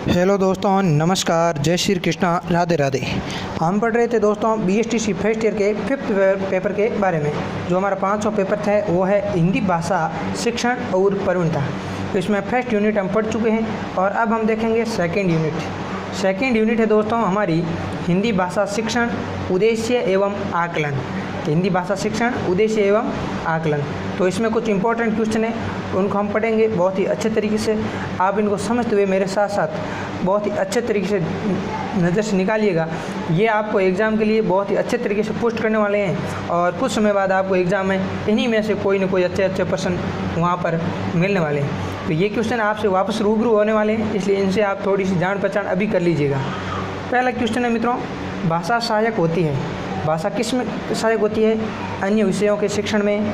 Hello दोस्तों, नमस्कार, जय श्री कृष्णा, राधे राधे। हम पढ़ रहे थे दोस्तों बीएसटीसी फर्स्ट ईयर के 5th पेपर के बारे में। जो हमारा 500 पेपर था वो है हिंदी भाषा शिक्षण और प्रवीणता। इसमें फर्स्ट यूनिट हम पढ़ चुके हैं और अब हम देखेंगे सेकंड यूनिट। सेकंड यूनिट है दोस्तों हमारी हिंदी भाषा शिक्षण, उद्देश्य एवं आकलन। हिंदी भाषा शिक्षण, उद्देश्य एवं आकलन। तो इसमें कुछ इंपॉर्टेंट क्वेश्चन है, उनको हम पढ़ेंगे बहुत ही अच्छे तरीके से। आप इनको समझते हुए मेरे साथ साथ बहुत ही अच्छे तरीके से नज़र से निकालिएगा। ये आपको एग्ज़ाम के लिए बहुत ही अच्छे तरीके से पोस्ट करने वाले हैं और कुछ समय बाद आपको एग्ज़ाम में इन्हीं में से कोई ना कोई अच्छे प्रश्न वहाँ पर मिलने वाले हैं। तो ये क्वेश्चन आपसे वापस रूबरू होने वाले हैं, इसलिए इनसे आप थोड़ी सी जान पहचान अभी कर लीजिएगा। पहला क्वेश्चन है मित्रों, भाषा सहायक होती है। भाषा किस में सहायक होती है? अन्य विषयों के शिक्षण में,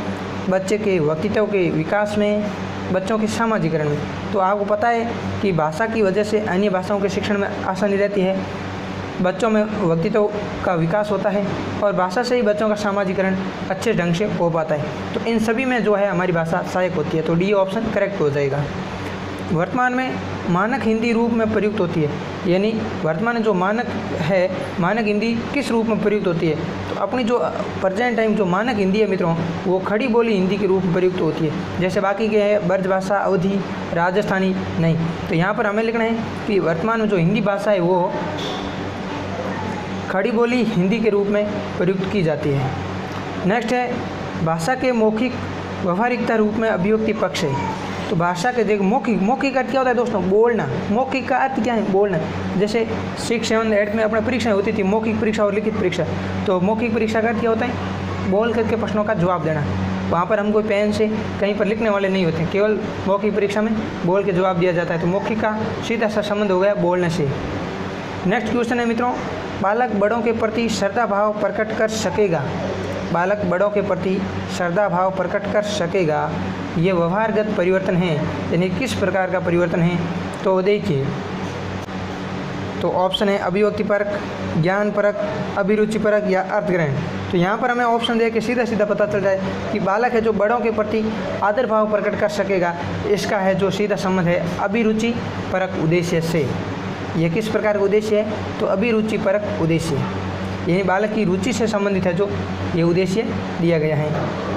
बच्चे के व्यक्तित्व के विकास में, बच्चों के सामाजिकरण में। तो आपको पता है कि भाषा की वजह से अन्य भाषाओं के शिक्षण में आसानी रहती है, बच्चों में व्यक्तित्व का विकास होता है और भाषा से ही बच्चों का सामाजिकरण अच्छे ढंग से हो पाता है। तो इन सभी में जो है हमारी भाषा सहायक होती है। तो डी ऑप्शन करेक्ट हो जाएगा। वर्तमान में मानक हिंदी रूप में प्रयुक्त होती है, यानी वर्तमान में जो मानक है, मानक हिंदी किस रूप में प्रयुक्त होती है? तो अपनी जो प्रेजेंट टाइम जो मानक हिंदी है मित्रों, वो खड़ी बोली हिंदी के रूप में प्रयुक्त होती है। जैसे बाकी के है ब्रज भाषा, अवधी, राजस्थानी नहीं। तो यहाँ पर हमें लिखना है कि वर्तमान में जो हिंदी भाषा है वो खड़ी बोली हिंदी के रूप में प्रयुक्त की जाती है। नेक्स्ट है भाषा के मौखिक व्यवहारिकता रूप में अभिव्यक्ति पक्ष है। तो भाषा के देख मौखिक अर्थ क्या होता है दोस्तों? बोलना। मौखिक का अर्थ क्या है? बोलना। जैसे 6, 7, 8 में अपना परीक्षाएं होती थी, मौखिक परीक्षा और लिखित परीक्षा। तो मौखिक परीक्षा का अर्थ क्या होता है? बोल करके प्रश्नों का जवाब देना। वहाँ पर हम कोई पेन से कहीं पर लिखने वाले नहीं होते, केवल मौखिक परीक्षा में बोल के जवाब दिया जाता है। तो मौखिक का सीधा सा संबंध हो गया बोलने से। नेक्स्ट क्वेश्चन है मित्रों, बालक बड़ों के प्रति श्रद्धा भाव प्रकट कर सकेगा। बालक बड़ों के प्रति श्रद्धा भाव प्रकट कर सकेगा, ये व्यवहारगत परिवर्तन है, यानी किस प्रकार का परिवर्तन है? तो देखिए, तो ऑप्शन है अभिव्यक्तिपरक, ज्ञानपरक, अभिरुचिपरक या अर्थग्रहण। तो यहाँ पर हमें ऑप्शन दे के सीधा पता चल जाए कि बालक है जो बड़ों के प्रति आदर भाव प्रकट कर सकेगा, इसका है जो सीधा संबंध है अभिरुचिपरक उद्देश्य से। यह किस प्रकार का उद्देश्य है? तो अभिरुचिपरक उद्देश्य, यानी बालक की रुचि से संबंधित है जो ये उद्देश्य दिया गया है।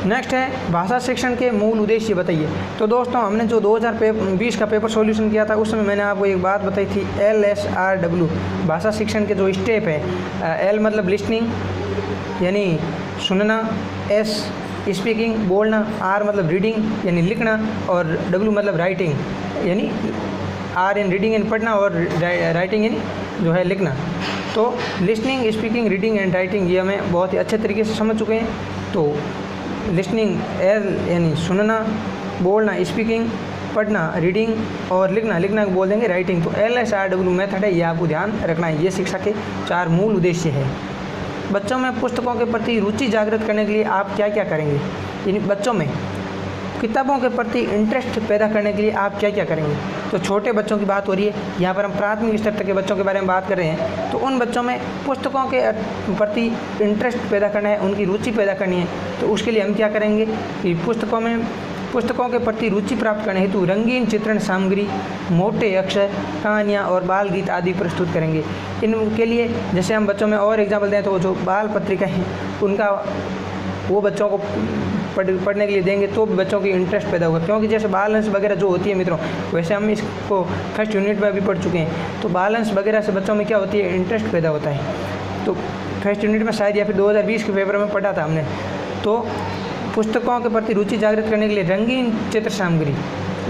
नेक्स्ट है भाषा शिक्षण के मूल उद्देश्य बताइए। तो दोस्तों हमने जो 2020 का पेपर सॉल्यूशन किया था, उस समय मैंने आपको एक बात बताई थी, LSRW भाषा शिक्षण के जो स्टेप है। L मतलब लिसनिंग यानी सुनना, S स्पीकिंग बोलना, R मतलब रीडिंग यानी लिखना और W मतलब राइटिंग यानी R इन रीडिंग एंड पढ़ना और राइटिंग यानी जो है लिखना। तो listening, speaking, reading and writing ये हमें बहुत ही अच्छे तरीके से समझ चुके हैं। तो लिसनिंग L यानी सुनना, बोलना, स्पीकिंग, पढ़ना, रीडिंग और लिखना को बोल देंगे राइटिंग। तो LSRW मेथड है, ये आपको ध्यान रखना है। ये शिक्षा के 4 मूल उद्देश्य है। बच्चों में पुस्तकों के प्रति रुचि जागृत करने के लिए आप क्या क्या करेंगे? यानी बच्चों में किताबों के प्रति इंटरेस्ट पैदा करने के लिए आप क्या क्या करेंगे? तो छोटे बच्चों की बात हो रही है, यहाँ पर हम प्राथमिक स्तर तक के बच्चों के बारे में बात कर रहे हैं। तो उन बच्चों में पुस्तकों के प्रति इंटरेस्ट पैदा करना है, उनकी रुचि पैदा करनी है। तो उसके लिए हम क्या करेंगे कि पुस्तकों के प्रति रुचि प्राप्त करने हेतु रंगीन चित्रण सामग्री, मोटे अक्षर, कहानियाँ और बाल गीत आदि प्रस्तुत करेंगे। इनके लिए जैसे हम बच्चों में और एग्जाम्पल दें तो जो बाल पत्रिका है उनका वो बच्चों को पढ़ने के लिए देंगे तो बच्चों की इंटरेस्ट पैदा होगा। क्योंकि जैसे बाल वगैरह जो होती है मित्रों, वैसे हम इसको फर्स्ट यूनिट में भी पढ़ चुके हैं। तो बाल वगैरह से बच्चों में क्या होती है? इंटरेस्ट पैदा होता है। तो फर्स्ट यूनिट में शायद या फिर 2020 के पेपर में पढ़ा था हमने। तो पुस्तकों के प्रति रुचि जागृत करने के लिए रंगीन चित्र सामग्री,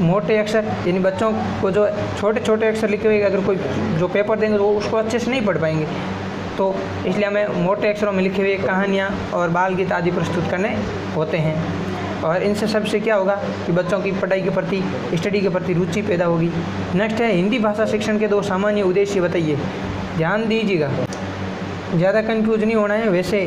मोटे अक्षर यानी बच्चों को जो छोटे अक्षर लिखे हुए अगर कोई जो पेपर देंगे तो वो उसको अच्छे से नहीं पढ़ पाएंगे। तो इसलिए हमें मोटे अक्षरों में लिखे हुए कहानियाँ और बाल गीत आदि प्रस्तुत करने होते हैं। और इनसे सबसे क्या होगा कि बच्चों की पढ़ाई के प्रति, स्टडी के प्रति रुचि पैदा होगी। नेक्स्ट है हिंदी भाषा शिक्षण के 2 सामान्य उद्देश्य बताइए। ध्यान दीजिएगा, ज़्यादा कन्फ्यूज नहीं होना है। वैसे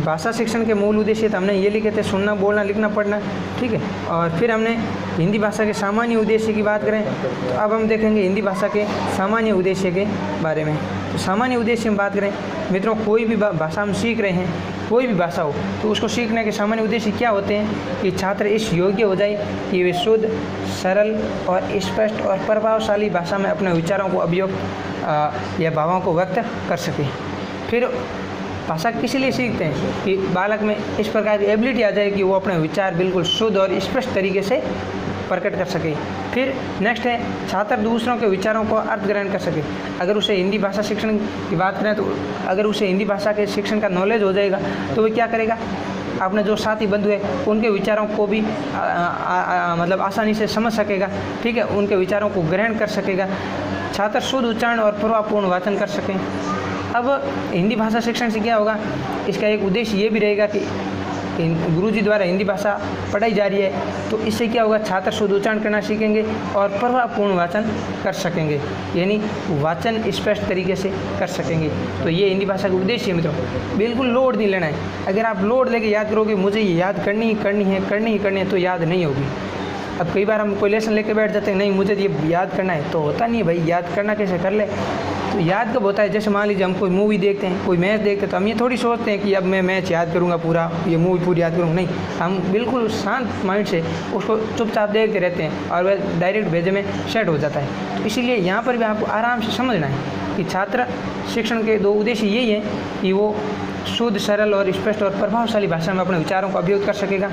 भाषा शिक्षण के मूल उद्देश्य तो हमने ये लिखे थे, सुनना, बोलना, लिखना, पढ़ना, ठीक है। और फिर हमने हिंदी भाषा के सामान्य उद्देश्य की बात करें तो अब हम देखेंगे हिंदी भाषा के सामान्य उद्देश्य के बारे में। तो सामान्य उद्देश्य में बात करें मित्रों, कोई भी भाषा हम सीख रहे हैं कोई भी भाषा हो, तो उसको सीखने के सामान्य उद्देश्य क्या होते हैं कि छात्र इस योग्य हो जाए कि वे शुद्ध, सरल और स्पष्ट और प्रभावशाली भाषा में अपने विचारों को अभिव्यक्त या भावों को व्यक्त कर सके। फिर भाषा किस लिए सीखते हैं कि बालक में इस प्रकार की एबिलिटी आ जाए कि वो अपने विचार बिल्कुल शुद्ध और स्पष्ट तरीके से प्रकट कर सके। फिर नेक्स्ट है छात्र दूसरों के विचारों को अर्थ ग्रहण कर सके। अगर उसे हिंदी भाषा शिक्षण की बात करें तो अगर उसे हिंदी भाषा के शिक्षण का नॉलेज हो जाएगा तो वह क्या करेगा, अपने जो साथी बंधु है उनके विचारों को भी मतलब आसानी से समझ सकेगा, ठीक है, उनके विचारों को ग्रहण कर सकेगा। छात्र शुद्ध उच्चारण और प्रभावपूर्ण वाचन कर सकें। अब हिंदी भाषा शिक्षण से क्या होगा, इसका एक उद्देश्य ये भी रहेगा कि गुरुजी द्वारा हिंदी भाषा पढ़ाई जा रही है तो इससे क्या होगा, छात्र शुद्ध उच्चारण करना सीखेंगे और प्रभावपूर्ण वाचन कर सकेंगे, यानी वाचन स्पष्ट तरीके से कर सकेंगे। तो ये हिंदी भाषा का उद्देश्य है मित्रों। बिल्कुल लोड नहीं लेना है। अगर आप लोड लेके याद करोगे मुझे ये याद करनी है तो याद नहीं होगी। अब कई बार हम कोई लेसन लेके बैठ जाते हैं, नहीं मुझे ये याद करना है, तो होता नहीं है भाई, याद करना कैसे कर ले। तो याद कब होता है, जैसे मान लीजिए हम कोई मूवी देखते हैं, कोई मैच देखते हैं, तो हम ये थोड़ी सोचते हैं कि अब मैं मैच याद करूँगा पूरा, ये मूवी पूरी याद करूँगा, नहीं, हम बिल्कुल शांत माइंड से उसको चुपचाप देखते रहते हैं और वह डायरेक्ट भेजे में सेट हो जाता है। तो इसीलिए यहाँ पर भी आपको आराम से समझना है कि छात्र शिक्षण के दो उद्देश्य यही है कि वो शुद्ध, सरल और स्पष्ट और प्रभावशाली भाषा में अपने विचारों को अभिव्यक्त कर सकेगा,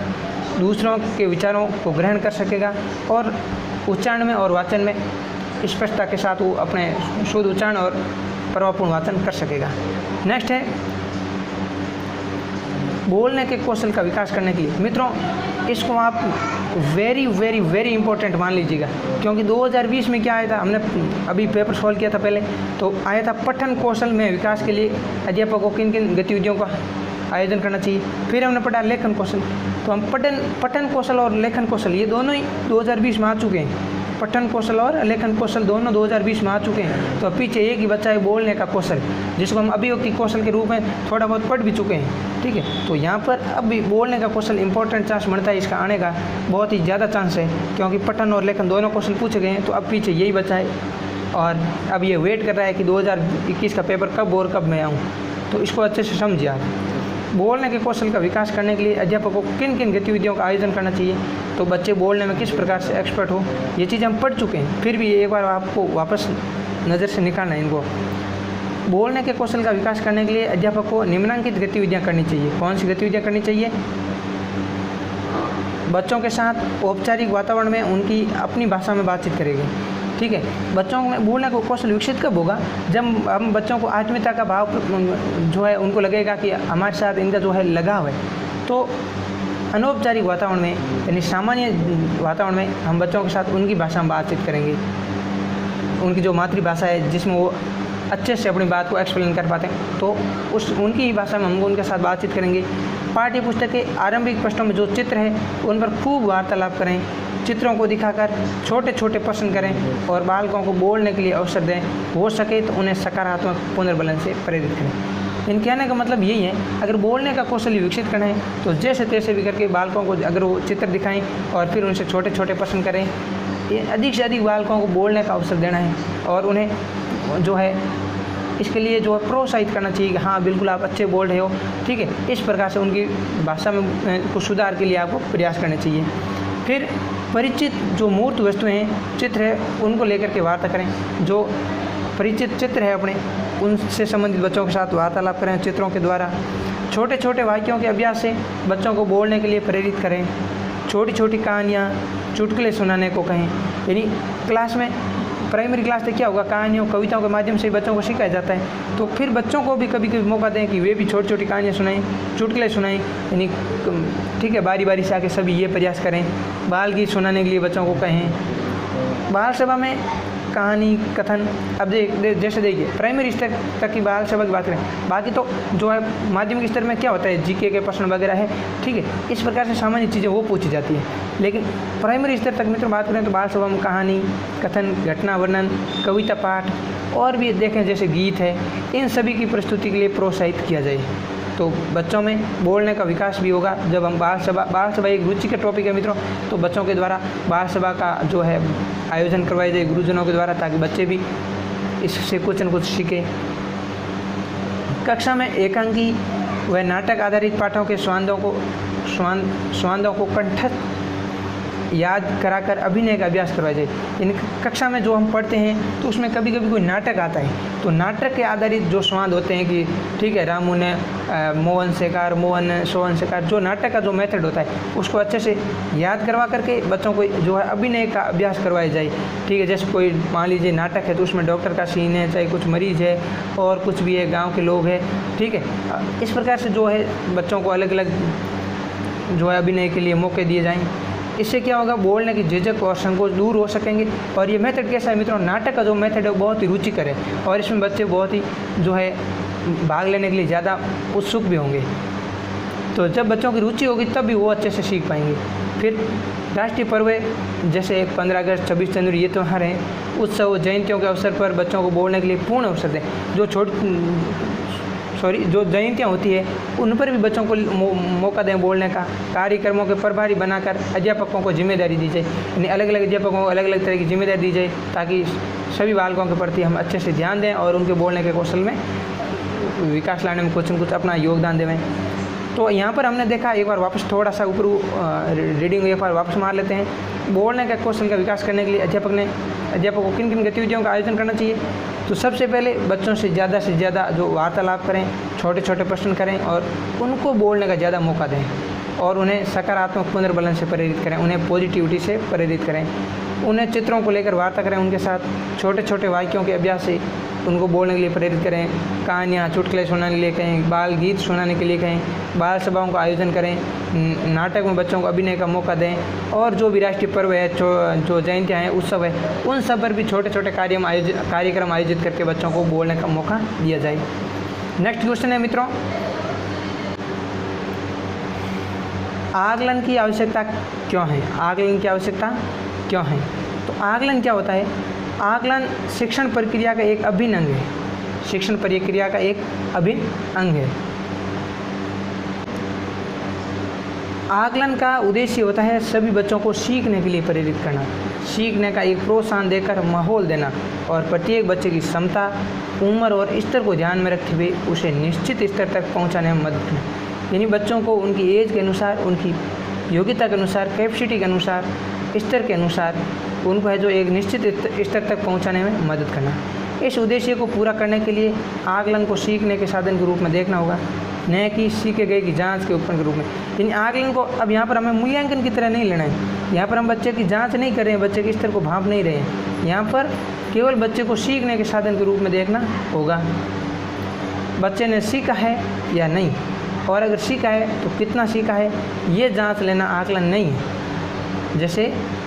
दूसरों के विचारों को ग्रहण कर सकेगा और उच्चारण में और वाचन में स्पष्टता के साथ वो अपने शुद्ध उच्चारण और प्रभावपूर्ण वाचन कर सकेगा। नेक्स्ट है बोलने के कौशल का विकास करने के लिए। मित्रों इसको आप वेरी वेरी वेरी इंपॉर्टेंट मान लीजिएगा, क्योंकि 2020 में क्या आया था, हमने अभी पेपर सॉल्व किया था पहले, तो आया था पठन कौशल में विकास के लिए अध्यापक को किन किन गतिविधियों का आयोजन करना चाहिए। फिर हमने पढ़ा लेखन कौशल, तो हम पठन कौशल और लेखन कौशल ये दोनों ही 2020 में आ चुके हैं। पठन कौशल और लेखन कौशल दोनों 2020 में आ चुके हैं। तो पीछे एक ही बच्चा है बोलने का कौशल, जिसको हम अभिव्यक्ति कौशल के रूप में थोड़ा बहुत पढ़ भी चुके हैं, ठीक है। तो यहाँ पर अब भी बोलने का कौशल इंपॉर्टेंट चांस बनता है, इसका आने का बहुत ही ज़्यादा चांस है, क्योंकि पठन और लेखन दोनों कौशल पूछे गए हैं। तो अब पीछे यही बच्चा है और अब ये वेट कर रहा है कि 2021 का पेपर कब और कब मैं आऊँ। तो इसको अच्छे से समझिए आप। बोलने के कौशल का विकास करने के लिए अध्यापक को किन किन गतिविधियों का आयोजन करना चाहिए, तो बच्चे बोलने में किस प्रकार से एक्सपर्ट हो, ये चीज़ हम पढ़ चुके हैं, फिर भी एक बार आपको वापस नज़र से निकालना है इनको। बोलने के कौशल का विकास करने के लिए अध्यापक को निम्नलिखित गतिविधियाँ करनी चाहिए। कौन सी गतिविधियाँ करनी चाहिए? बच्चों के साथ औपचारिक वातावरण में उनकी अपनी भाषा में बातचीत करेंगे, ठीक है। बच्चों में बोलने का कौशल विकसित कब होगा? जब हम बच्चों को आत्मीयता का भाव जो है उनको लगेगा कि हमारे साथ इनका जो है लगाव है। तो अनौपचारिक वातावरण में यानी सामान्य वातावरण में हम बच्चों के साथ उनकी भाषा में बातचीत करेंगे, उनकी जो मातृभाषा है जिसमें वो अच्छे से अपनी बात को एक्सप्लेन कर पाते हैं, तो उनकी ही भाषा में हम उनके साथ बातचीत करेंगे। पाठ्य पुस्तक के आरंभिक पृष्ठों में जो चित्र है उन पर खूब वार्तालाप करें, चित्रों को दिखाकर छोटे छोटे प्रश्न करें और बालकों को बोलने के लिए अवसर दें। हो सके तो उन्हें सकारात्मक पुनर्बलन से प्रेरित करें। इन कहने का मतलब यही है, अगर बोलने का कौशल विकसित करना है तो जैसे तैसे भी करके बालकों को अगर वो चित्र दिखाएं और फिर उनसे छोटे छोटे प्रश्न करें, अधिक से अधिक बालकों को बोलने का अवसर देना है और उन्हें जो है इसके लिए जो है प्रोत्साहित करना चाहिए कि हाँ बिल्कुल आप अच्छे बोल रहे हो, ठीक है। इस प्रकार से उनकी भाषा में कुछ सुधार के लिए आपको प्रयास करना चाहिए। फिर परिचित जो मूर्त वस्तुएं हैं, चित्र है, उनको लेकर के वार्ता करें। जो परिचित चित्र है अपने उनसे संबंधित बच्चों के साथ वार्तालाप करें चित्रों के द्वारा। छोटे छोटे वाक्यों के अभ्यास से बच्चों को बोलने के लिए प्रेरित करें। छोटी छोटी कहानियाँ, चुटकुले सुनाने को कहें। यानी क्लास में प्राइमरी क्लास से क्या होगा, कहानियों कविताओं के माध्यम से बच्चों को सिखाया जाता है, तो फिर बच्चों को भी कभी कभी मौका दें कि वे भी छोटी छोटी कहानियाँ सुनाएं, चुटकुले सुनाएं। यानी ठीक है, बारी बारी से आके सभी ये प्रयास करें। बाल गीत सुनाने के लिए बच्चों को कहें। बाल सभा में कहानी कथन, अब जैसे देखिए प्राइमरी स्तर तक की बाल सभा की बात करें, बाकी तो जो है माध्यमिक स्तर में क्या होता है, जीके के प्रश्न वगैरह है, ठीक है। इस प्रकार से सामान्य चीज़ें वो पूछी जाती है। लेकिन प्राइमरी स्तर तक मित्र बात करें तो बाल सभा में कहानी कथन, घटना वर्णन, कविता पाठ और भी देखें जैसे गीत है, इन सभी की प्रस्तुति के लिए प्रोत्साहित किया जाए, तो बच्चों में बोलने का विकास भी होगा। जब हम बाल सभा एक रुचि का टॉपिक है मित्रों, तो बच्चों के द्वारा बाल सभा का जो है आयोजन करवाए जाए गुरुजनों के द्वारा, ताकि बच्चे भी इससे कुछ न कुछ सीखें। कक्षा में एकांकी वह नाटक आधारित पाठों के स्वांदों को कंठस्थ याद कराकर अभिनय का अभ्यास करवाया जाए। इन कक्षा में जो हम पढ़ते हैं तो उसमें कभी कभी कोई नाटक आता है, तो नाटक के आधारित जो स्वाद होते हैं कि ठीक है, रामू ने मोहन शेखार, मोहन ने सोहन शेखार, जो नाटक का जो मेथड होता है उसको अच्छे से याद करवा करके बच्चों को जो है अभिनय का अभ्यास करवाया जाए। ठीक है, जैसे कोई मान लीजिए नाटक है तो उसमें डॉक्टर का सीन है, चाहे कुछ मरीज है और कुछ भी है, गाँव के लोग हैं। ठीक है, इस प्रकार से जो है बच्चों को अलग अलग जो है अभिनय के लिए मौके दिए जाएँ। इससे क्या होगा, बोलने की झिझक और संकोच दूर हो सकेंगे। और ये मेथड कैसा है मित्रों, नाटक का जो मेथड है वो बहुत ही रुचिकर है और इसमें बच्चे बहुत ही जो है भाग लेने के लिए ज़्यादा उत्सुक भी होंगे। तो जब बच्चों की रुचि होगी तब भी वो अच्छे से सीख पाएंगे। फिर राष्ट्रीय पर्व जैसे 15 अगस्त, 26 जनवरी ये त्यौहार हैं, उत्सव जयंतियों के अवसर पर बच्चों को बोलने के लिए पूर्ण अवसर दें। जो जयंतियाँ होती है उन पर भी बच्चों को मौका दें बोलने का। कार्यक्रमों के प्रभारी बनाकर अध्यापकों को जिम्मेदारी दी जाए, यानी अलग अलग अध्यापकों को अलग अलग तरह की जिम्मेदारी दी जाए ताकि सभी बालकों के प्रति हम अच्छे से ध्यान दें और उनके बोलने के कौशल में विकास लाने में कुछ न कुछ अपना योगदान देवें। तो यहाँ पर हमने देखा, एक बार वापस थोड़ा सा ऊपर रीडिंग एक बार वापस मार लेते हैं। बोलने का कौशल का विकास करने के लिए अध्यापक को किन किन गतिविधियों का आयोजन करना चाहिए। तो सबसे पहले बच्चों से ज़्यादा जो वार्तालाप करें, छोटे छोटे प्रश्न करें और उनको बोलने का ज़्यादा मौका दें और उन्हें सकारात्मक पुनर्बलन से प्रेरित करें, उन्हें पॉजिटिविटी से प्रेरित करें। उन्हें चित्रों को लेकर वार्ता करें, उनके साथ छोटे छोटे वाक्यों के अभ्यास से उनको बोलने के लिए प्रेरित करें। कहानियाँ, चुटकुले सुनाने के लिए कहें, बाल गीत सुनाने के लिए कहें, बाल सभाओं का आयोजन करें, नाटक में बच्चों को अभिनय का मौका दें और जो भी राष्ट्रीय पर्व है, जो जयंतियाँ हैं, उत्सव है, उन सब पर भी छोटे छोटे कार्यक्रम आयोजित करके बच्चों को बोलने का मौका दिया जाए। नेक्स्ट क्वेश्चन है मित्रों, आकलन की आवश्यकता क्यों है? आकलन की आवश्यकता क्यों है? तो आकलन क्या होता है? आकलन शिक्षण प्रक्रिया का एक अभिन्न अंग है। शिक्षण प्रक्रिया का एक अभिन्न अंग है। आकलन का उद्देश्य होता है सभी बच्चों को सीखने के लिए प्रेरित करना, सीखने का एक प्रोत्साहन देकर माहौल देना और प्रत्येक बच्चे की क्षमता, उम्र और स्तर को ध्यान में रखते हुए उसे निश्चित स्तर तक पहुंचाने में मदद करना। यानी बच्चों को उनकी एज के अनुसार, उनकी योग्यता के अनुसार, कैपेसिटी के अनुसार, स्तर के अनुसार उनको है जो एक निश्चित स्तर तक पहुंचाने में मदद करना। इस उद्देश्य को पूरा करने के लिए आकलन को सीखने के साधन के रूप में देखना होगा, न कि सीखे गए की जांच के उपकरण के रूप में। यानी आकलन को अब यहाँ पर हमें मूल्यांकन की तरह नहीं लेना है। यहाँ पर हम बच्चे की जांच नहीं कर रहे हैं, बच्चे के स्तर को भांप नहीं रहे हैं। यहाँ पर केवल बच्चे को सीखने के साधन के रूप में देखना होगा, बच्चे ने सीखा है या नहीं, और अगर सीखा है तो कितना सीखा है, ये जांच लेना आकलन नहीं है। जैसे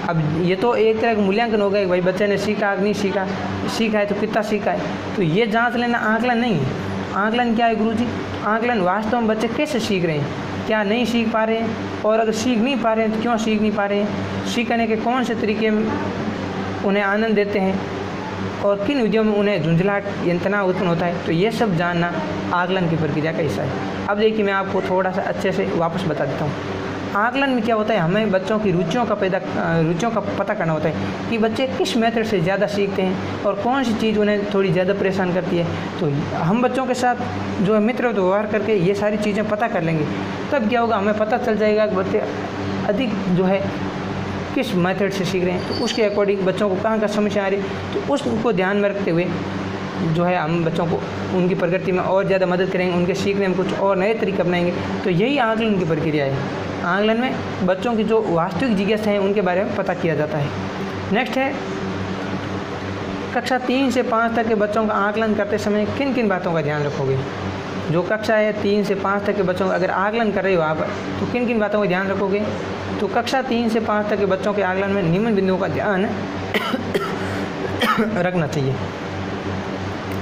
अब ये तो एक तरह का मूल्यांकन हो गया कि भाई बच्चे ने सीखा नहीं सीखा, सीखा है तो कितना सीखा है, तो ये जांच लेना आकलन नहीं है। आकलन क्या है गुरुजी? आकलन वास्तव में बच्चे कैसे सीख रहे हैं, क्या नहीं सीख पा रहे हैं, और अगर सीख नहीं पा रहे हैं तो क्यों सीख नहीं पा रहे हैं, सीखने के कौन से तरीके उन्हें आनंद देते हैं और किन विधियों में उन्हें झुंझलाहट या तनाव उत्पन्न होता है। तो ये सब जानना आकलन की प्रक्रिया का हिस्सा है। अब देखिए मैं आपको थोड़ा सा अच्छे से वापस बता देता हूँ। आकलन में क्या होता है, हमें बच्चों की रुचियों का पता करना होता है कि बच्चे किस मेथड से ज़्यादा सीखते हैं और कौन सी चीज़ उन्हें थोड़ी ज़्यादा परेशान करती है। तो हम बच्चों के साथ जो है मित्र व्यवहार करके ये सारी चीज़ें पता कर लेंगे, तब क्या होगा, हमें पता चल जाएगा कि बच्चे अधिक जो है किस मेथड से सीख रहे हैं। तो उसके अकॉर्डिंग बच्चों को कहाँ समस्या आ रही है, तो उसको ध्यान में रखते हुए जो है हम बच्चों को उनकी प्रगति में और ज़्यादा मदद करेंगे, उनके सीखने में कुछ और नए तरीके अपनाएंगे। तो यही आकलन की प्रक्रिया है। आकलन में बच्चों की जो वास्तविक जिज्ञासा है उनके बारे में पता किया जाता है। नेक्स्ट है, कक्षा 3 से 5 तक के बच्चों का आकलन करते समय किन किन बातों का ध्यान रखोगे? जो कक्षा है 3 से 5 तक के बच्चों का अगर आकलन कर रहे हो आप, तो किन किन बातों का ध्यान रखोगे? तो कक्षा 3 से 5 तक के बच्चों के आकलन में निम्न बिंदुओं का ध्यान रखना चाहिए।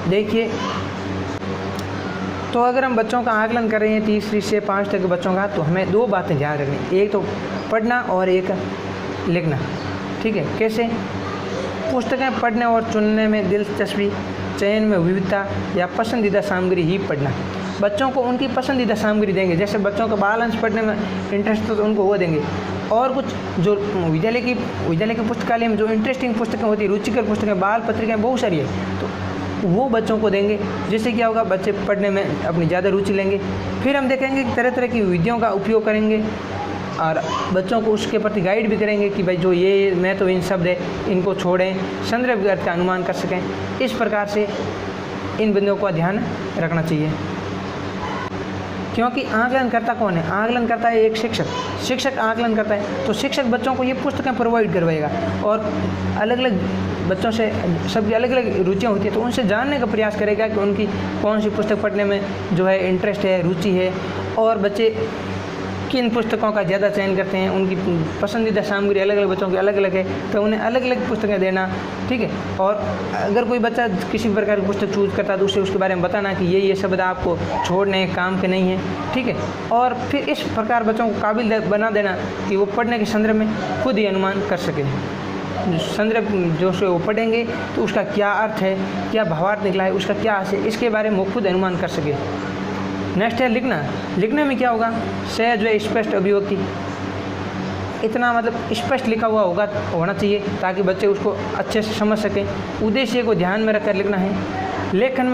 देखिए, तो अगर हम बच्चों का आकलन कर रहे हैं 3 से 5 तक के बच्चों का, तो हमें 2 बातें ध्यान रखनी, एक तो पढ़ना और एक लिखना। ठीक है, कैसे? पुस्तकें पढ़ने और चुनने में दिलचस्पी, चयन में विविधता या पसंदीदा सामग्री ही पढ़ना। बच्चों को उनकी पसंदीदा सामग्री देंगे, जैसे बच्चों का बाल अंश पढ़ने में इंटरेस्ट तो उनको वो देंगे, और कुछ जो विद्यालय की पुस्तकालय में जो इंटरेस्टिंग पुस्तकें होती है, रुचिकर पुस्तकें, बाल पत्रिकाएँ बहुत सारी है, तो वो बच्चों को देंगे, जिससे क्या होगा, बच्चे पढ़ने में अपनी ज़्यादा रुचि लेंगे। फिर हम देखेंगे कि तरह तरह की विधियों का उपयोग करेंगे और बच्चों को उसके प्रति गाइड भी करेंगे कि भाई जो ये मैं तो इन शब्द है इनको छोड़ें, संदर्भ अर्थ का अनुमान कर सकें। इस प्रकार से इन बिंदुओं का ध्यान रखना चाहिए, क्योंकि आकलन करता कौन है? आकलन करता है एक शिक्षक आकलन करता है। तो शिक्षक बच्चों को ये पुस्तकें प्रोवाइड करवाएगा और अलग अलग बच्चों से सबकी अलग अलग रुचियाँ होती है, तो उनसे जानने का प्रयास करेगा कि उनकी कौन सी पुस्तक पढ़ने में जो है इंटरेस्ट है, रुचि है, और बच्चे किन पुस्तकों का ज़्यादा चयन करते हैं। उनकी पसंदीदा सामग्री अलग अलग बच्चों की अलग अलग है, तो उन्हें अलग अलग पुस्तकें देना, ठीक है। और अगर कोई बच्चा किसी प्रकार की पुस्तक चूज करता है तो उसे उसके बारे में बताना कि ये शब्द आपको छोड़ने काम के नहीं है, ठीक है। और फिर इस प्रकार बच्चों को काबिल बना देना कि वो पढ़ने के संदर्भ में खुद ही अनुमान कर सके। संदर्भ जो से वो पढ़ेंगे तो उसका क्या अर्थ है, क्या भावार्थ निकला है, उसका क्या अर्थ है, इसके बारे में वो खुद अनुमान कर सके। नेक्स्ट है लिखना। लिखने में क्या होगा? सहज व स्पष्ट अभिव्यक्ति, इतना मतलब स्पष्ट लिखा हुआ होना चाहिए ताकि बच्चे उसको अच्छे से समझ सकें। उद्देश्य को ध्यान में रखकर लिखना है। लेखन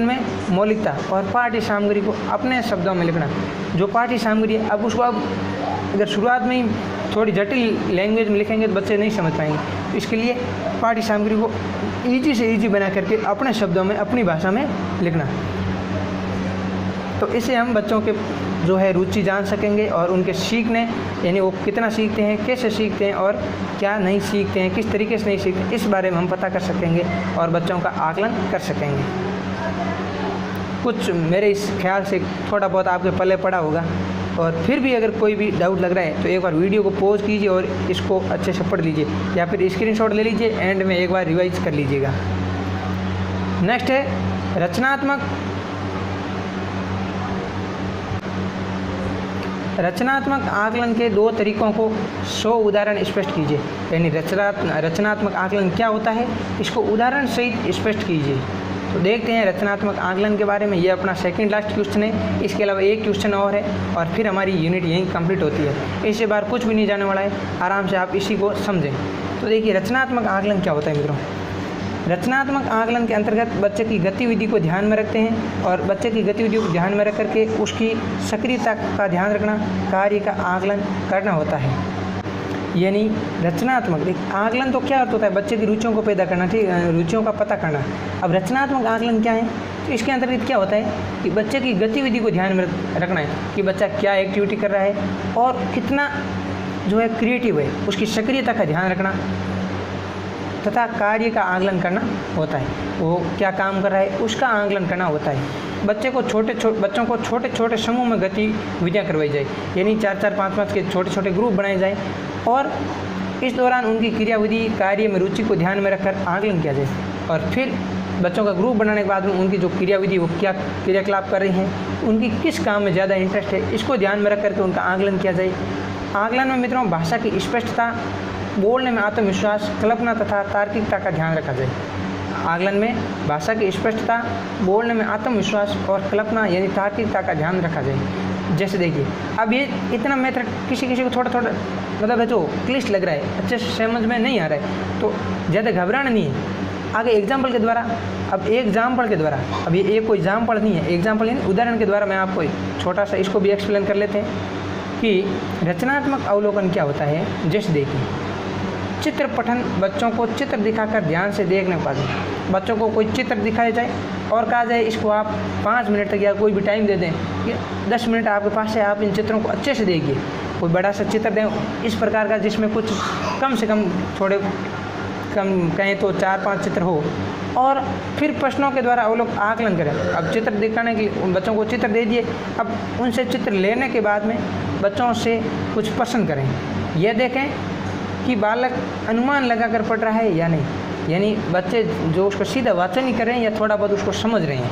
में मौलिकता और पाठ्य सामग्री को अपने शब्दों में लिखना। जो पाठ्य सामग्री है अब अगर शुरुआत में ही थोड़ी जटिल लैंग्वेज में लिखेंगे तो बच्चे नहीं समझ पाएंगे। इसके लिए पाठ्य सामग्री को ईजी से ईजी बना करके अपने शब्दों में, अपनी भाषा में लिखना। तो इससे हम बच्चों के जो है रुचि जान सकेंगे और उनके सीखने, यानी वो कितना सीखते हैं, कैसे सीखते हैं और क्या नहीं सीखते हैं, किस तरीके से नहीं सीखते, इस बारे में हम पता कर सकेंगे और बच्चों का आकलन कर सकेंगे। कुछ मेरे इस ख्याल से थोड़ा बहुत आपके पल्ले पड़ा होगा, और फिर भी अगर कोई भी डाउट लग रहा है तो एक बार वीडियो को पॉज कीजिए और इसको अच्छे से पढ़ लीजिए, या फिर स्क्रीनशॉट ले लीजिए, एंड में एक बार रिवाइज कर लीजिएगा। नेक्स्ट है रचनात्मक आकलन के 2 तरीकों को 100 उदाहरण स्पष्ट कीजिए। यानी रचनात्मक आकलन क्या होता है, इसको उदाहरण सहित स्पष्ट कीजिए। तो देखते हैं रचनात्मक आकलन के बारे में। ये अपना सेकंड लास्ट क्वेश्चन है, इसके अलावा एक क्वेश्चन और है और फिर हमारी यूनिट यहीं कंप्लीट होती है। इससे बाहर कुछ भी नहीं जाने वाला है, आराम से आप इसी को समझें। तो देखिए रचनात्मक आकलन क्या होता है मित्रों। रचनात्मक आकलन के अंतर्गत बच्चे की गतिविधि को ध्यान में रखते हैं और बच्चे की गतिविधि को ध्यान में रख करके उसकी सक्रियता का ध्यान रखना, कार्य का आकलन करना होता है। यानी रचनात्मक आकलन तो क्या अर्थ होता है? बच्चे की रुचियों को पैदा करना, ठीक, रुचियों का पता करना। अब रचनात्मक आकलन क्या है? तो इसके अंतर्गत क्या होता है कि बच्चे की गतिविधि को ध्यान में रखना है कि बच्चा क्या एक्टिविटी कर रहा है और कितना जो है क्रिएटिव है, उसकी सक्रियता का ध्यान रखना, तथा कार्य का आकलन करना होता है। वो क्या काम कर रहा है उसका आकलन करना होता है। बच्चों को छोटे छोटे समूह में गतिविधियाँ करवाई जाए, यानी 4-4, 5-5 के छोटे छोटे ग्रुप बनाए जाए और इस दौरान उनकी क्रियाविधि, कार्य में रुचि को ध्यान में रखकर आकलन किया जाए। और फिर बच्चों का ग्रुप बनाने के बाद में उनकी जो क्रियाविधि, वो क्या क्रियाकलाप कर रही हैं, उनकी किस काम में ज़्यादा इंटरेस्ट है, इसको ध्यान में रख करके उनका आकलन किया जाए। आकलन में मित्रों भाषा की स्पष्टता, बोलने में आत्मविश्वास, कल्पना तथा तार्किकता का ध्यान रखा जाए। आकलन में भाषा की स्पष्टता, बोलने में आत्मविश्वास और कल्पना यानी तार्किकता का ध्यान रखा जाए। जैसे देखिए अब ये इतना मेथड किसी को थोड़ा मतलब है जो क्लिष्ट लग रहा है, अच्छे से समझ में नहीं आ रहा है, तो ज़्यादा घबराना नहीं है। आगे एग्जाम्पल के द्वारा, अब ये कोई एग्जाम्पल नहीं है, एग्जाम्पल यानी उदाहरण के द्वारा मैं आपको एक छोटा सा इसको भी एक्सप्लेन कर लेते हैं कि रचनात्मक अवलोकन क्या होता है। जैसे देखिए चित्र पठन, बच्चों को चित्र दिखाकर ध्यान से देखने के बाद बच्चों को कोई चित्र दिखाया जाए और कहा जाए इसको आप 5 मिनट तक या कोई भी टाइम दे दें कि 10 मिनट आपके पास है, आप इन चित्रों को अच्छे से देखिए। कोई बड़ा सा चित्र दें इस प्रकार का जिसमें कुछ कम से कम थोड़े कम कहें तो 4-5 चित्र हो, और फिर प्रश्नों के द्वारा आकलन करें। अब चित्र दिखाने के लिए बच्चों को चित्र दे दिए, अब उनसे चित्र लेने के बाद में बच्चों से कुछ पसंद करें। यह देखें कि बालक अनुमान लगाकर पढ़ रहा है या नहीं, यानी बच्चे जो उसको सीधा वाचन ही कर रहे हैं या थोड़ा बहुत उसको समझ रहे हैं,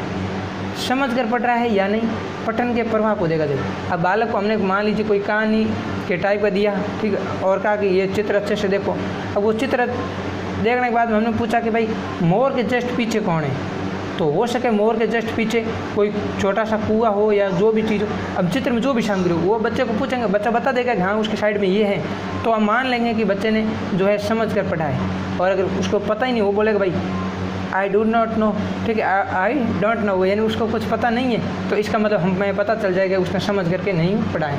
समझ कर पढ़ रहा है या नहीं, पठन के प्रभाव को देखा जाए। अब बालक को हमने मान लीजिए कोई कहानी के टाइप का दिया, ठीक है, और कहा कि ये चित्र अच्छे से देखो। अब वो चित्र देखने के बाद में हमने पूछा कि भाई मोर के जस्ट पीछे कौन है, तो हो सके मोर के जस्ट पीछे कोई छोटा सा कुआं हो या जो भी चीज़ हो। अब चित्र में जो भी सामग्री हो वो बच्चे को पूछेंगे, बच्चा बता देगा कि हाँ उसकी साइड में ये है, तो हम मान लेंगे कि बच्चे ने जो है समझ कर पढ़ा है। और अगर उसको पता ही नहीं, वो बोलेगा भाई आई डू नॉट नो, ठीक है, आई डोंट नो यानी उसको कुछ पता नहीं है, तो इसका मतलब हमें पता चल जाएगा उसने समझ करके नहीं पढ़ा है।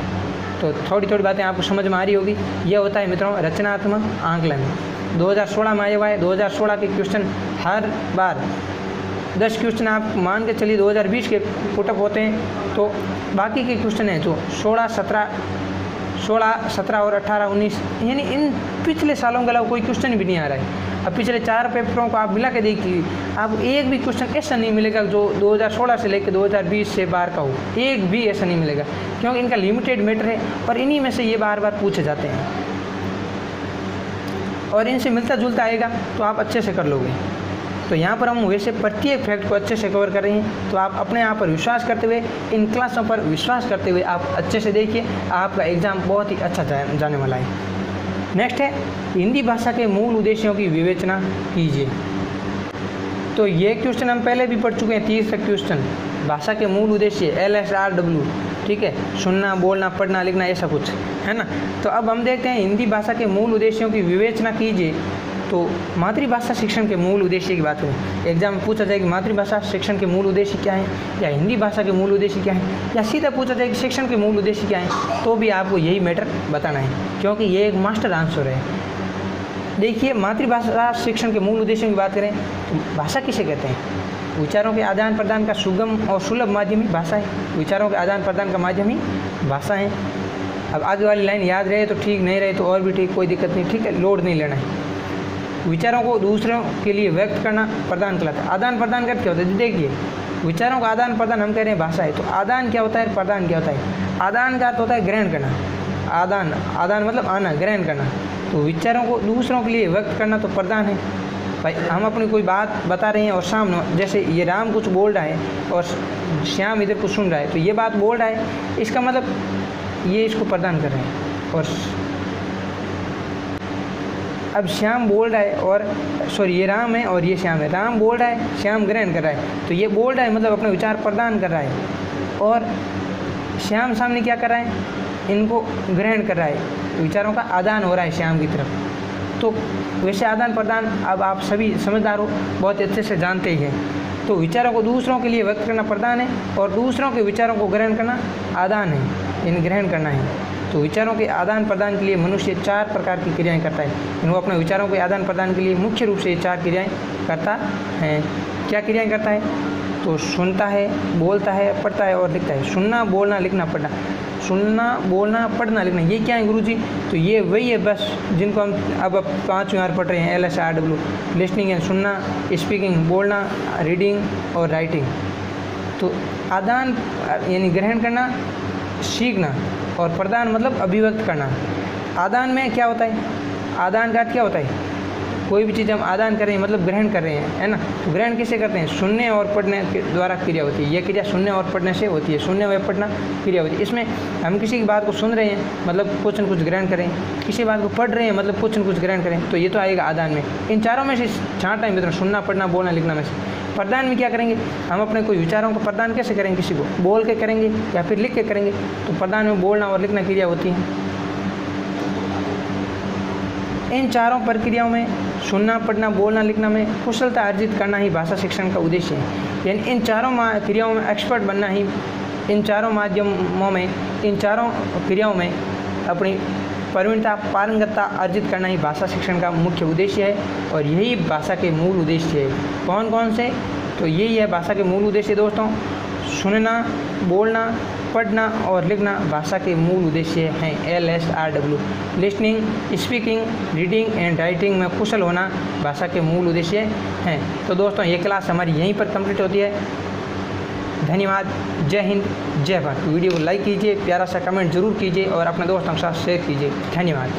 तो थोड़ी थोड़ी बातें आपको समझ में आ रही होगी। यह होता है मित्रों रचनात्मक आंकलन। 2016 में आया हुआ है। 2016 के क्वेश्चन हर बार 10 क्वेश्चन आप मान के चलिए 2020 के पुटअप होते हैं, तो बाकी के क्वेश्चन हैं जो 16, 17 और 18, 19 यानी इन पिछले सालों के अलावा कोई क्वेश्चन भी नहीं आ रहा है। अब पिछले 4 पेपरों को आप मिला के देखिए, आपको एक भी क्वेश्चन ऐसा नहीं मिलेगा जो 2016 से लेकर 2020 से बाहर का हो, एक भी ऐसा नहीं मिलेगा, क्योंकि इनका लिमिटेड मैटर है और इन्हीं में से ये बार बार पूछे जाते हैं और इनसे मिलता जुलता आएगा तो आप अच्छे से कर लोगे। तो यहाँ पर हम वैसे प्रत्येक फैक्ट को अच्छे से कवर कर रहे हैं, तो आप अपने आप पर विश्वास करते हुए, इन क्लासों पर विश्वास करते हुए आप अच्छे से देखिए, आपका एग्ज़ाम बहुत ही अच्छा जाने वाला है। नेक्स्ट है हिंदी भाषा के मूल उद्देश्यों की विवेचना कीजिए। तो ये क्वेश्चन हम पहले भी पढ़ चुके हैं, 30 क्वेश्चन। भाषा के मूल उद्देश्य LSRW, ठीक है, सुनना, बोलना, पढ़ना, लिखना, ऐसा कुछ है ना। तो अब हम देखते हैं हिंदी भाषा के मूल उद्देश्यों की विवेचना कीजिए। तो मातृभाषा शिक्षण के मूल उद्देश्य की बात करें, एग्जाम में पूछा जाए कि मातृभाषा शिक्षण के मूल उद्देश्य क्या है, या हिंदी भाषा के मूल उद्देश्य क्या है, या सीधा पूछा जाए कि शिक्षण के मूल उद्देश्य क्या है, तो भी आपको यही मैटर बताना है, क्योंकि ये एक मास्टर आंसर है। देखिए, मातृभाषा शिक्षण के मूल उद्देश्यों की बात करें तो भाषा किसे कहते हैं? विचारों के आदान प्रदान का सुगम और सुलभ माध्यम ही भाषा है। विचारों के आदान प्रदान का माध्यम ही भाषा है। अब आगे वाली लाइन याद रहे तो ठीक, नहीं रहे तो और भी ठीक, कोई दिक्कत नहीं, ठीक है, लोड नहीं लेना है। विचारों को दूसरों के लिए व्यक्त करना प्रदान कहलाता है। आदान प्रदान कर क्या होता है? देखिए, विचारों का आदान प्रदान हम कह रहे हैं भाषा है, तो आदान क्या होता है, प्रदान क्या होता है? आदान का अर्थ होता है ग्रहण करना, आदान मतलब आना, ग्रहण करना। तो विचारों को दूसरों के लिए व्यक्त करना तो प्रदान है। भाई हम अपनी कोई बात बता रहे हैं और सामने, जैसे ये राम कुछ बोल रहा है और श्याम इधर कुछ सुन रहा है, तो ये बात बोल रहा है, इसका मतलब ये इसको प्रदान कर रहे हैं। और अब श्याम बोल रहा है और ये राम है और ये श्याम है, राम बोल रहा है, श्याम ग्रहण कर रहा है, तो ये बोल रहा है मतलब अपने विचार प्रदान कर रहा है, और श्याम सामने क्या कर रहा है, इनको ग्रहण कर रहा है, विचारों का आदान हो रहा है श्याम की तरफ। तो वैसे आदान प्रदान अब आप सभी समझदार हो, बहुत अच्छे से जानते ही हैं। तो विचारों को दूसरों के लिए व्यक्त करना प्रदान है और दूसरों के विचारों को ग्रहण करना आदान है, इन ग्रहण करना है। तो विचारों के आदान प्रदान के लिए मनुष्य 4 प्रकार की क्रियाएं करता है। इनको अपने विचारों के आदान प्रदान के लिए मुख्य रूप से 4 क्रियाएं करता है। क्या क्रियाएं करता है? तो सुनता है, बोलता है, पढ़ता है और लिखता है। सुनना, बोलना, लिखना, पढ़ना। सुनना, बोलना, पढ़ना, लिखना, ये क्या है गुरुजी? तो ये वही है बस जिनको हम अब 5 बार पढ़ रहे हैं, LSRW, लिसनिंग एंड सुनना, स्पीकिंग बोलना, रीडिंग और राइटिंग। तो आदान यानी ग्रहण करना, सीखना, और प्रदान मतलब अभिव्यक्त करना। आदान में क्या होता है? आदान का अर्थ क्या होता है? कोई भी चीज़ हम आदान कर रहे हैं मतलब ग्रहण कर रहे हैं, है ना। तो ग्रहण किसे करते हैं? सुनने और पढ़ने के द्वारा क्रिया होती है। यह क्रिया सुनने और पढ़ने से होती है, सुनने और पढ़ना क्रिया होती है। इसमें हम किसी की बात को सुन रहे हैं मतलब कुछ न कुछ ग्रहण करें, किसी बात को पढ़ रहे हैं मतलब कुछ न कुछ ग्रहण करें, तो ये तो आएगा आदान में। इन चारों में से छांटा है मित्रों, सुनना, पढ़ना, बोलना, लिखना में से। प्रदान में क्या करेंगे? हम अपने कोई विचारों को प्रदान कैसे करेंगे? किसी को बोल के करेंगे या फिर लिख के करेंगे। तो प्रदान में बोलना और लिखना क्रिया होती है। इन चारों प्रक्रियाओं में सुनना, पढ़ना, बोलना, लिखना में कुशलता अर्जित करना ही भाषा शिक्षण का उद्देश्य है। यानी इन चारों क्रियाओं में एक्सपर्ट बनना ही, इन चारों माध्यमों में, इन चारों क्रियाओं में अपनी प्रवीणता, पारंगतता अर्जित करना ही भाषा शिक्षण का मुख्य उद्देश्य है और यही भाषा के मूल उद्देश्य है। कौन कौन से? तो यही है भाषा के मूल उद्देश्य दोस्तों। सुनना, बोलना, पढ़ना और लिखना भाषा के मूल उद्देश्य हैं। LSRW, listening, speaking, reading and writing में कुशल होना भाषा के मूल उद्देश्य हैं। तो दोस्तों ये क्लास हमारी यहीं पर कंप्लीट होती है। धन्यवाद। जय हिंद, जय भारत। वीडियो को लाइक कीजिए, प्यारा सा कमेंट जरूर कीजिए और अपने दोस्तों के साथ शेयर कीजिए। धन्यवाद।